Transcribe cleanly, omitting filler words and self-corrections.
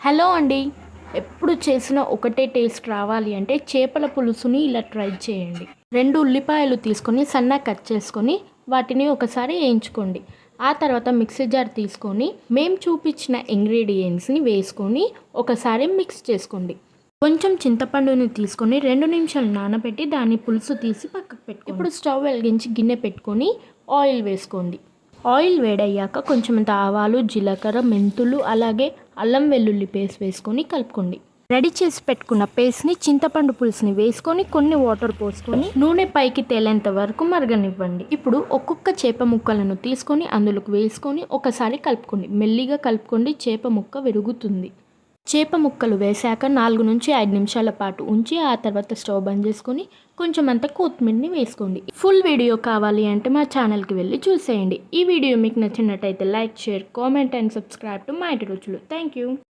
Hello అండి. ఎప్పుడు చేసిన ఒకటే టేస్ట్ రావాలి అంటే చేపల పులుసుని ఇలా ట్రై చేయండి. 2 ఉల్లిపాయలు తీసుకొని సన్నగా కట్ చేసుకొని వాటిని ఒకసారి వేయించుకోండి. ఆ తర్వాత మిక్సీ జార్ తీసుకొని మేము చూపించిన ఇంగ్రీడియంట్స్ని వేసుకొని ఒకసారి మిక్స్ చేసుకోండి. కొంచెం చింతపండుని తీసుకొని 2 నిమిషాలు నానబెట్టి దాన్ని పులుసు తీసి పక్కకు పెట్టుకోండి. ఇప్పుడు స్టవ్ వెలిగించి గిన్నె పెట్టుకొని ఆయిల్ వేసుకోండి. ఆయిల్ వేడయ్యాక కొంచెం ఆవాలు, జీలకర్ర, మెంతులు, అలాగే అల్లం వెల్లుల్లి పేస్ట్ వేసుకొని కలుపుకోండి. రెడీ చేసి పెట్టుకున్న పేస్ట్ని చింతపండు పులుసుని వేసుకొని కొన్ని వాటర్ పోసుకొని నూనె పైకి తేలేంత వరకు మరగనివ్వండి. ఇప్పుడు ఒక్కొక్క చేప ముక్కలను తీసుకొని అందులోకి వేసుకొని ఒకసారి కలుపుకోండి. మెల్లిగా కలుపుకోండి, చేప ముక్క విరుగుతుంది. చేప ముక్కలు వేశాక 4 నుంచి 5 నిమిషాల పాటు ఉంచి ఆ తర్వాత స్టవ్ బంద్ చేసుకొని కొంచెం అంత కొత్తిమీరని వేసుకోండి. ఫుల్ వీడియో కావాలి అంటే మా ఛానల్కి వెళ్ళి చూసేయండి. ఈ వీడియో మీకు నచ్చినట్టయితే like, share, comment and subscribe to మా ఇంటి రుచులు. Thank you.